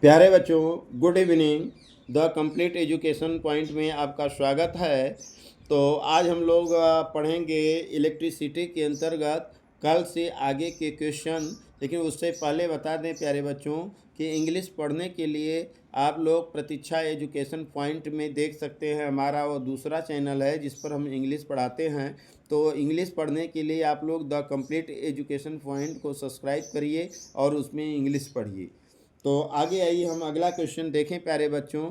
प्यारे बच्चों, good evening. The complete education point में आपका स्वागत है। तो आज हम लोग पढ़ेंगे इलेक्ट्रिसिटी के अंतर्गत कल से आगे के क्वेश्चन। लेकिन उससे पहले बता दें प्यारे बच्चों कि इंग्लिश पढ़ने के लिए आप लोग प्रतीक्षा एजुकेशन पॉइंट में देख सकते हैं। हमारा वो दूसरा चैनल है जिस पर हम इंग्लिश पढ़ाते हैं। तो इंग्लिश पढ़ने के लिए आप लोग द कंप्लीट एजुकेशन पॉइंट को सब्सक्राइब करिए और उसमें इंग्लिश पढ़िए। तो आगे आइए हम अगला क्वेश्चन देखें प्यारे बच्चों।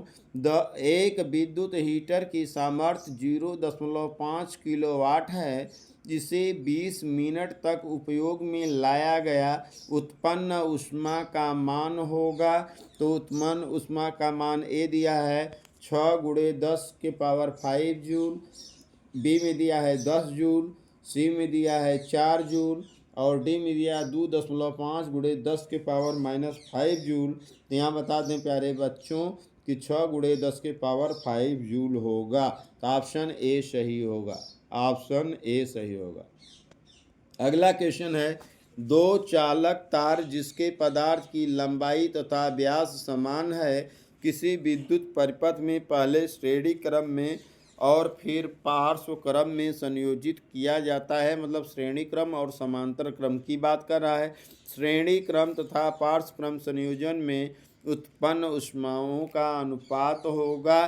एक विद्युत हीटर की सामर्थ्य 0.5 किलोवाट है, जिसे 20 मिनट तक उपयोग में लाया गया। उत्पन्न ऊष्मा का मान होगा। तो उत्पन्न ऊष्मा का मान ए दिया है 6 गुणे 10 के पावर 5 जूल, बी में दिया है 10 जूल, सी में दिया है 4 जूल और डी में दिया 2.5 गुणे 10 के पावर -5 जूल। तो यहाँ बता दें प्यारे बच्चों कि 6 गुणे 10 के पावर 5 जूल होगा। तो ऑप्शन ए सही होगा। ऑप्शन ए सही होगा। अगला क्वेश्चन है, दो चालक तार जिसके पदार्थ की लंबाई तथा व्यास समान है, किसी विद्युत परिपथ में पहले श्रेणी क्रम में और फिर पार्श्व क्रम में संयोजित किया जाता है। मतलब श्रेणी क्रम और समांतर क्रम की बात कर रहा है। श्रेणी क्रम तथा पार्श्व क्रम संयोजन में उत्पन्न ऊष्माओं का अनुपात होगा।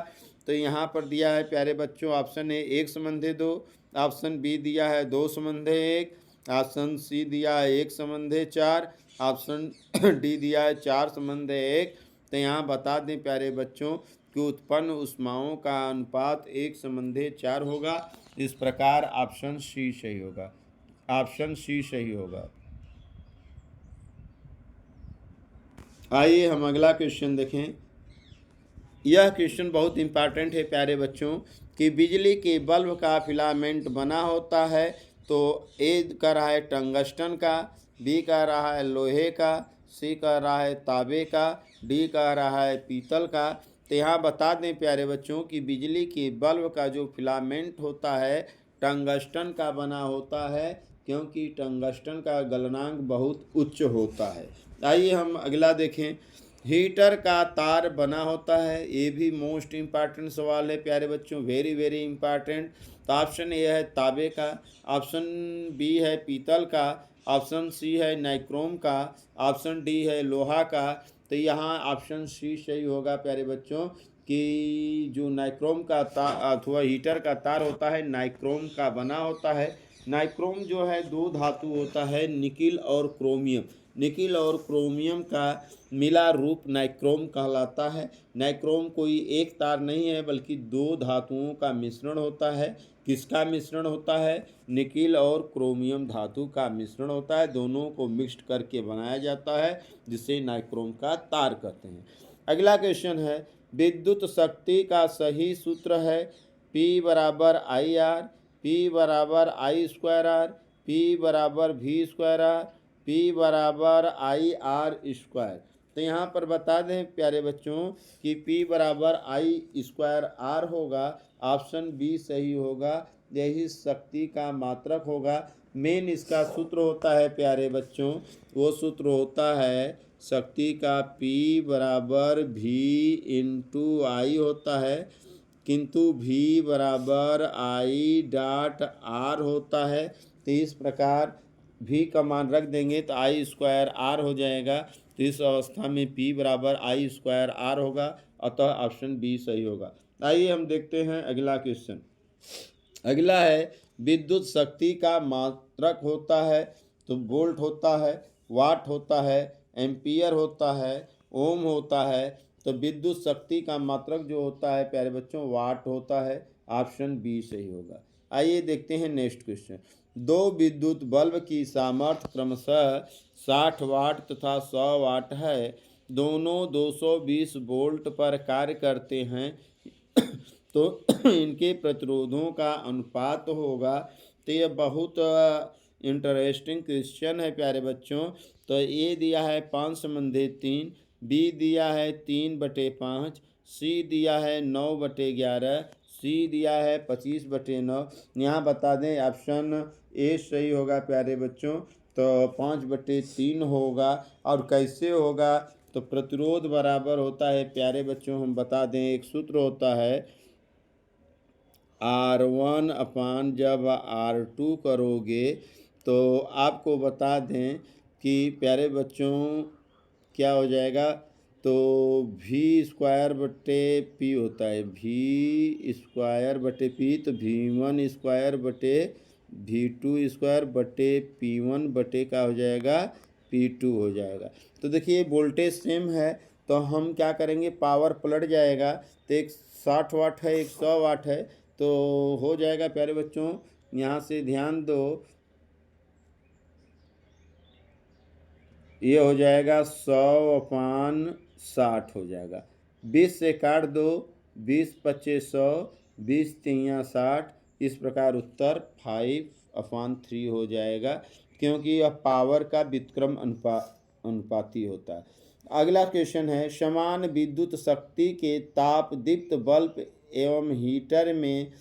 तो यहाँ पर दिया है प्यारे बच्चों ऑप्शन ए 1:2, ऑप्शन बी दिया है 2:1, ऑप्शन सी दिया है 1:4, ऑप्शन डी दिया है 4:1। तो यहाँ बता दें प्यारे बच्चों कि उत्पन्न ऊष्माओं का अनुपात 1:4 होगा। इस प्रकार ऑप्शन सी सही होगा। ऑप्शन सी सही होगा। आइए हम अगला क्वेश्चन देखें। यह क्वेश्चन बहुत इंपॉर्टेंट है प्यारे बच्चों कि बिजली के बल्ब का फिलामेंट बना होता है। तो ए कह रहा है टंगस्टन का, बी कह रहा है लोहे का, सी कह रहा है तांबे का, डी कह रहा है पीतल का। तो यहाँ बता दें प्यारे बच्चों कि बिजली के बल्ब का जो फिलामेंट होता है टंगस्टन का बना होता है, क्योंकि टंगस्टन का गलनांक बहुत उच्च होता है। आइए हम अगला देखें। हीटर का तार बना होता है, ये भी मोस्ट इम्पॉर्टेंट सवाल है प्यारे बच्चों, वेरी वेरी इम्पॉर्टेंट। तो ऑप्शन ए है तांबे का, ऑप्शन बी है पीतल का, ऑप्शन सी है नाइक्रोम का, ऑप्शन डी है लोहा का। तो यहाँ ऑप्शन सी सही होगा प्यारे बच्चों कि जो नाइक्रोम का तार अथवा हीटर का तार होता है नाइक्रोम का बना होता है। नाइक्रोम जो है दो धातु होता है, निकिल और क्रोमियम। निकिल और क्रोमियम का मिला रूप नाइक्रोम कहलाता है। नाइक्रोम कोई एक तार नहीं है बल्कि दो धातुओं का मिश्रण होता है। किसका मिश्रण होता है? निकिल और क्रोमियम धातु का मिश्रण होता है। दोनों को मिक्स्ड करके बनाया जाता है, जिसे नाइक्रोम का तार कहते हैं। अगला क्वेश्चन है, विद्युत शक्ति का सही सूत्र है P = IR, P = I²R, P = V²R, P = IR²। तो यहाँ पर बता दें प्यारे बच्चों कि P = I²R होगा। ऑप्शन बी सही होगा। यही शक्ति का मात्रक होगा। मेन इसका सूत्र होता है प्यारे बच्चों, वो सूत्र होता है शक्ति का P = V/I होता है, किंतु V = I.R होता है। तो इस प्रकार V का मान रख देंगे तो I²R हो जाएगा। तो इस अवस्था में P = I²R होगा, अतः ऑप्शन बी सही होगा। आइए हम देखते हैं अगला क्वेश्चन। अगला है, विद्युत शक्ति का मात्रक होता है तो वोल्ट होता है, वाट होता है, एम्पियर होता है, ओम होता है। तो विद्युत शक्ति का मात्रक जो होता है प्यारे बच्चों वाट होता है। ऑप्शन बी सही होगा। आइए देखते हैं नेक्स्ट क्वेश्चन। दो विद्युत बल्ब की सामर्थ्य क्रमशः 60 वाट तथा 100 वाट है। दोनों 220 वोल्ट पर कार्य करते हैं। तो इनके प्रतिरोधों का अनुपात होगा। तो ये बहुत इंटरेस्टिंग क्वेश्चन है प्यारे बच्चों। तो ए दिया है 5:3, बी दिया है 3/5, सी दिया है 9/11, सी दिया है 25/9। यहाँ बता दें ऑप्शन ए सही होगा प्यारे बच्चों। तो 5/3 होगा। और कैसे होगा? तो प्रतिरोध बराबर होता है प्यारे बच्चों, हम बता दें एक सूत्र होता है R1 अपान जब R2 करोगे तो आपको बता दें कि प्यारे बच्चों क्या हो जाएगा, तो v स्क्वायर बटे p होता है, v स्क्वायर बटे p, तो v1 स्क्वायर बटे v2 स्क्वायर बटे p1 बटे क्या हो जाएगा, p2 हो जाएगा। तो देखिए वोल्टेज सेम है तो हम क्या करेंगे, पावर पलट जाएगा, तो एक 60 वाट है, एक 100 वाट है, तो हो जाएगा प्यारे बच्चों, यहाँ से ध्यान दो, ये हो जाएगा 100/60 हो जाएगा। 20 से काट दो, 20 पच्चे 100, 20 तियाँ 60, इस प्रकार उत्तर 5/3 हो जाएगा, क्योंकि यह पावर का व्युत्क्रम अनुपाती होता है। अगला क्वेश्चन है, समान विद्युत शक्ति के ताप दीप्त बल्ब एवं हीटर में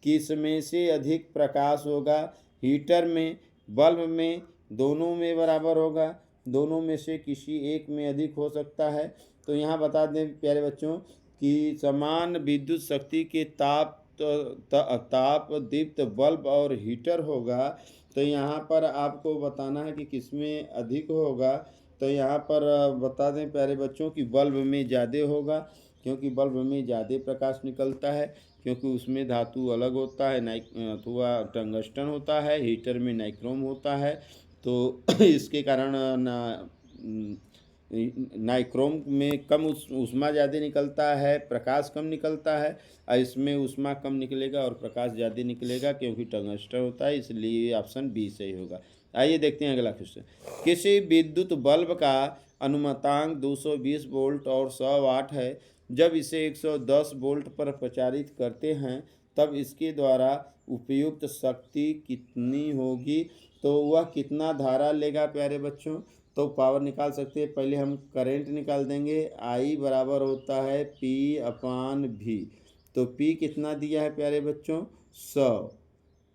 किसमें से अधिक प्रकाश होगा। हीटर में, बल्ब में, दोनों में बराबर होगा, दोनों में से किसी एक में अधिक हो सकता है। तो यहाँ बता दें प्यारे बच्चों कि समान विद्युत शक्ति के ताप दीप्त बल्ब और हीटर होगा, तो यहाँ पर आपको बताना है कि किसमें अधिक होगा। तो यहाँ पर बता दें प्यारे बच्चों कि बल्ब में ज़्यादा होगा, क्योंकि बल्ब में ज़्यादा प्रकाश निकलता है, क्योंकि उसमें धातु अलग होता है, अथवा टंगस्टन होता है, हीटर में नाइक्रोम होता है। तो इसके कारण नाइक्रोम में कम ऊष्मा ज़्यादा निकलता है, प्रकाश कम निकलता है, और इसमें ऊष्मा कम निकलेगा और प्रकाश ज़्यादा निकलेगा, क्योंकि टंगस्टन होता है, इसलिए ऑप्शन बी सही होगा। आइए देखते हैं अगला क्वेश्चन। किसी विद्युत बल्ब का अनुमतांक 220 वोल्ट और 100 वाट है। जब इसे 110 वोल्ट पर प्रचारित करते हैं तब इसके द्वारा उपयुक्त शक्ति कितनी होगी। तो वह कितना धारा लेगा प्यारे बच्चों। तो पावर निकाल सकते हैं, पहले हम करंट निकाल देंगे। I बराबर होता है P/V। तो P कितना दिया है प्यारे बच्चों, 100,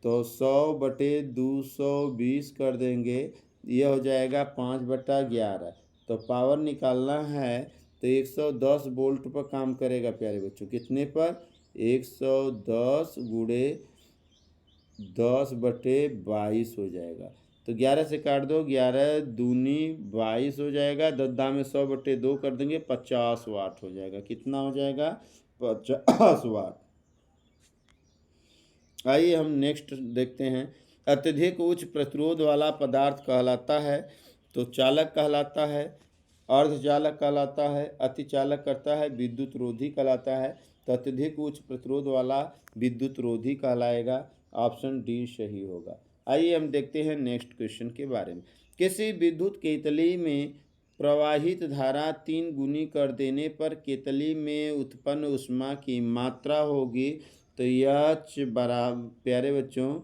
तो 100/220 कर देंगे, यह हो जाएगा 5/11। तो पावर निकालना है तो 110 वोल्ट पर काम करेगा प्यारे बच्चों, कितने पर, 110 गुणे 10/22 हो जाएगा। तो 11 से काट दो, 11 दूनी 22 हो जाएगा, 10 में 100/2 कर देंगे, 50 वाट हो जाएगा। कितना हो जाएगा, 50 वाट। आइए हम नेक्स्ट देखते हैं। अत्यधिक उच्च प्रतिरोध वाला पदार्थ कहलाता है। तो चालक कहलाता है, अर्धचालक कहलाता है, अतिचालक करता है, विद्युत रोधी कहलाता है। तो अत्यधिक उच्च प्रतिरोध वाला विद्युत रोधी कहलाएगा, ऑप्शन डी सही होगा। आइए हम देखते हैं नेक्स्ट क्वेश्चन के बारे में। किसी विद्युत केतली में प्रवाहित धारा 3 गुनी कर देने पर केतली में उत्पन्न ऊष्मा की मात्रा होगी। तो H बराबर प्यारे बच्चों,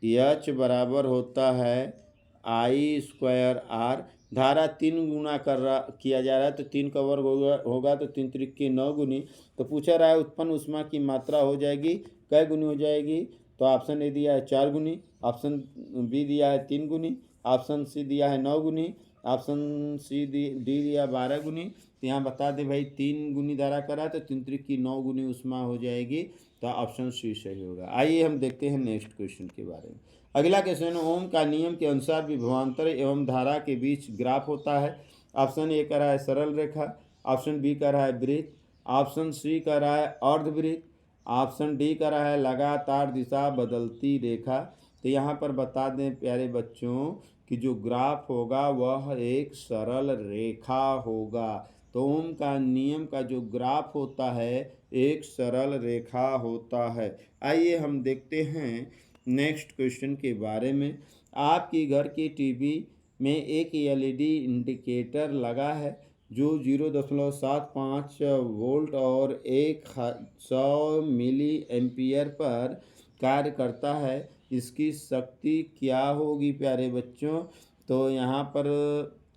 H बराबर होता है I²R। धारा 3 गुना किया जा रहा है, तो 3 का वर्ग होगा तो 3 त्रिक 9 गुनी। तो पूछा रहा है उत्पन्न ऊष्मा की मात्रा हो जाएगी, कै गुनी हो जाएगी। तो ऑप्शन ए दिया है 4 गुनी, ऑप्शन बी दिया है 3 गुनी, ऑप्शन सी दिया है 9 गुनी, ऑप्शन सी डी दिया 12 गुनी। तो यहाँ बता दे भाई 3 गुनी धारा करा तो 3 त्रिक 9 गुनी ऊष्मा हो जाएगी, तो ऑप्शन सी सही होगा। आइए हम देखते हैं नेक्स्ट क्वेश्चन के बारे में। अगला क्वेश्चन, ओम का नियम के अनुसार विभवांतर एवं धारा के बीच ग्राफ होता है। ऑप्शन ए कह रहा है सरल रेखा, ऑप्शन बी कह रहा है वृत्त, ऑप्शन सी कह रहा है अर्धवृत्त, ऑप्शन डी कह रहा है लगातार दिशा बदलती रेखा। तो यहाँ पर बता दें प्यारे बच्चों कि जो ग्राफ होगा वह एक सरल रेखा होगा। तो ओम का नियम का जो ग्राफ होता है एक सरल रेखा होता है। आइए हम देखते हैं नेक्स्ट क्वेश्चन के बारे में। आपकी घर की टीवी में एक LED इंडिकेटर लगा है जो 0.75 वोल्ट और 100 मिली एम्पियर पर कार्य करता है। इसकी शक्ति क्या होगी प्यारे बच्चों। तो यहाँ पर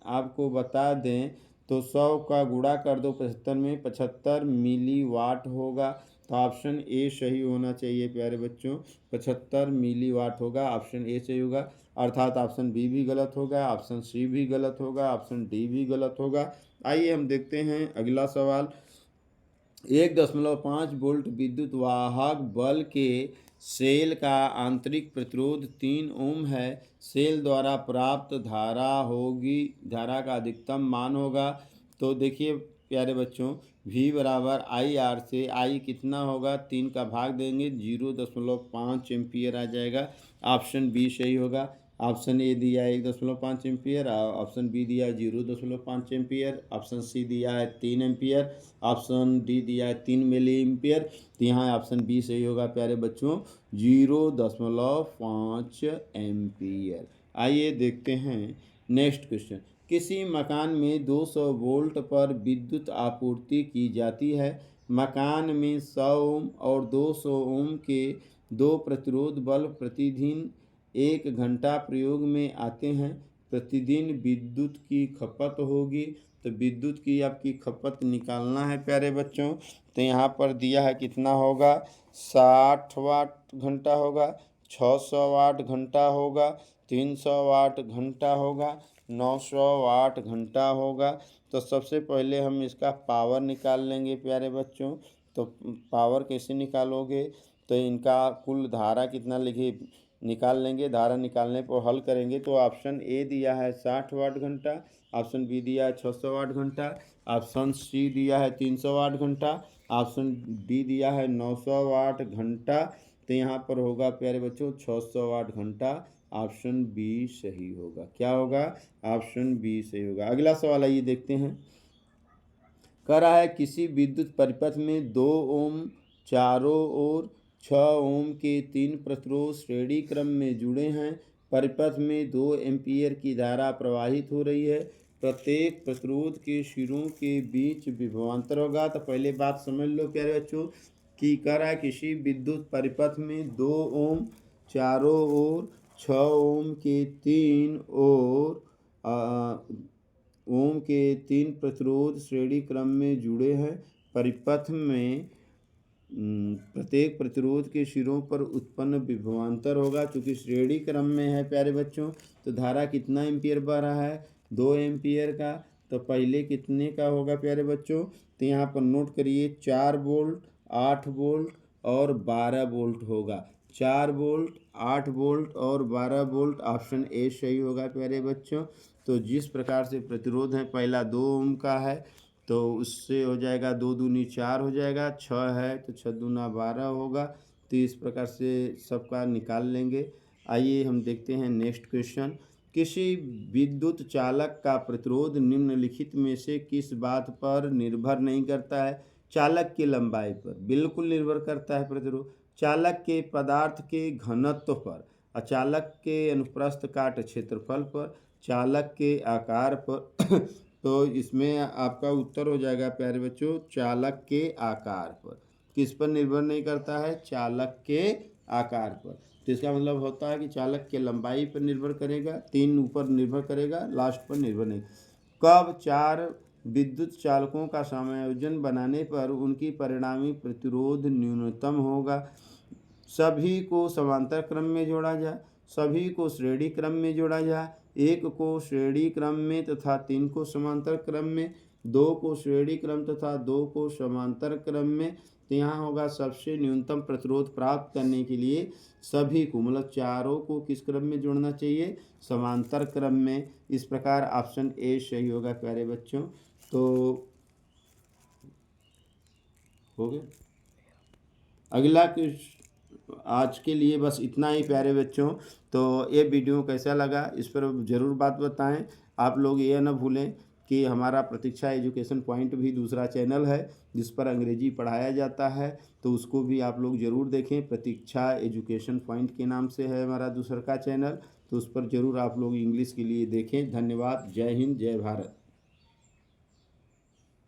आपको बता दें तो 100 का गुणा कर दो 75 में, 75 मिली वाट होगा। तो ऑप्शन ए सही होना चाहिए प्यारे बच्चों, 75 मिली वाट होगा, ऑप्शन ए सही होगा। अर्थात ऑप्शन बी भी गलत होगा, ऑप्शन सी भी गलत होगा, ऑप्शन डी भी गलत होगा। आइए हम देखते हैं अगला सवाल। 1.5 वोल्ट विद्युत वाहक बल के सेल का आंतरिक प्रतिरोध 3 ओम है। सेल द्वारा प्राप्त धारा का अधिकतम मान होगा। तो देखिए प्यारे बच्चों, V बराबर आई आर से आई कितना होगा, 3 का भाग देंगे 0.5 एम्पियर आ जाएगा। ऑप्शन बी सही होगा। ऑप्शन ए दिया है 1.5 एम्पियर, ऑप्शन बी दिया है 0.5 एम्पियर, ऑप्शन सी दिया है 3 एम्पियर, ऑप्शन डी दिया है 3 मिली एम्पियर। तो यहाँ ऑप्शन बी सही होगा प्यारे बच्चों, 0.5 एम्पियर। आइए देखते हैं नेक्स्ट क्वेश्चन। किसी मकान में 200 वोल्ट पर विद्युत आपूर्ति की जाती है। मकान में 100 ओम और 200 ओम के दो प्रतिरोध बल्ब प्रतिदिन 1 घंटा प्रयोग में आते हैं। प्रतिदिन विद्युत की खपत होगी। तो विद्युत की आपकी खपत निकालना है प्यारे बच्चों। तो यहाँ पर दिया है कितना होगा, 60 वाट घंटा होगा, 600 वाट घंटा होगा, 300 वाट घंटा होगा, 900 वाट घंटा होगा। तो सबसे पहले हम इसका पावर निकाल लेंगे प्यारे बच्चों। तो पावर कैसे निकालोगे, तो इनका कुल धारा कितना लिखे निकाल लेंगे। धारा निकालने पर हल करेंगे तो ऑप्शन ए दिया है 60 वाट घंटा, ऑप्शन बी दिया है 600 वाट घंटा, ऑप्शन सी दिया है 300 वाट घंटा, ऑप्शन डी दिया है 900 वाट घंटा। तो यहाँ पर होगा प्यारे बच्चों 600 वाट घंटा। ऑप्शन बी सही होगा। क्या होगा, ऑप्शन बी सही होगा। अगला सवाल आइए देखते हैं। कह रहा है किसी विद्युत परिपथ में 2 ओम चारों ओर 6 ओम के 3 प्रतिरोध श्रेणी क्रम में जुड़े हैं। परिपथ में 2 एम्पीयर की धारा प्रवाहित हो रही है। प्रत्येक प्रतिरोध के सिरों के बीच विभवांतर होगा। तो पहले बात समझ लो प्यारे बच्चों कि कह रहा है किसी विद्युत परिपथ में 2 ओम चारों ओर 6 ओम के 3 और ओम के 3 प्रतिरोध श्रेणी क्रम में जुड़े हैं। परिपथ में प्रत्येक प्रतिरोध के सिरों पर उत्पन्न विभवांतर होगा। चूँकि श्रेणी क्रम में है प्यारे बच्चों, तो धारा कितना एम्पियर बह रहा है, 2 एम्पियर का। तो पहले कितने का होगा प्यारे बच्चों, तो यहाँ पर नोट करिए 4 वोल्ट 8 वोल्ट और 12 वोल्ट होगा। 4 वोल्ट 8 वोल्ट और 12 वोल्ट। ऑप्शन ए सही होगा प्यारे बच्चों। तो जिस प्रकार से प्रतिरोध है, पहला 2 ओम का है तो उससे हो जाएगा 2 दूनी 4 हो जाएगा, 6 है तो 6 दूना 12 होगा। तो इस प्रकार से सबका निकाल लेंगे। आइए हम देखते हैं नेक्स्ट क्वेश्चन। किसी विद्युत चालक का प्रतिरोध निम्नलिखित में से किस बात पर निर्भर नहीं करता है। चालक की लंबाई पर बिल्कुल निर्भर करता है प्रतिरोध, चालक के पदार्थ के घनत्व पर, चालक के अनुप्रस्थ काट क्षेत्रफल पर, चालक के आकार पर। तो इसमें आपका उत्तर हो जाएगा प्यारे बच्चों, चालक के आकार पर। किस पर निर्भर नहीं करता है, चालक के आकार पर। तो इसका मतलब होता है कि चालक के लंबाई पर निर्भर करेगा, 3 ऊपर निर्भर करेगा, लास्ट पर निर्भर नहीं। कब 4 विद्युत चालकों का समायोजन बनाने पर उनकी परिणामी प्रतिरोध न्यूनतम होगा। सभी को समांतर क्रम में जोड़ा जाए, सभी को श्रेणी क्रम में जोड़ा जाए, 1 को श्रेणी क्रम में तथा 3 को समांतर क्रम में, 2 को श्रेणी क्रम तथा 2 को समांतर क्रम में। तो यहाँ होगा सबसे न्यूनतम प्रतिरोध प्राप्त करने के लिए सभी को, मतलब चारों को किस क्रम में जोड़ना चाहिए, समांतर क्रम में। इस प्रकार ऑप्शन ए सही होगा प्यारे बच्चों। तो हो गया। अगला आज के लिए बस इतना ही प्यारे बच्चों। तो ये वीडियो कैसा लगा इस पर ज़रूर बात बताएं। आप लोग ये न भूलें कि हमारा प्रतीक्षा एजुकेशन पॉइंट भी दूसरा चैनल है जिस पर अंग्रेजी पढ़ाया जाता है, तो उसको भी आप लोग ज़रूर देखें। प्रतीक्षा एजुकेशन पॉइंट के नाम से है हमारा दूसरा का चैनल, तो उस पर ज़रूर आप लोग इंग्लिश के लिए देखें। धन्यवाद। जय हिंद, जय भारत।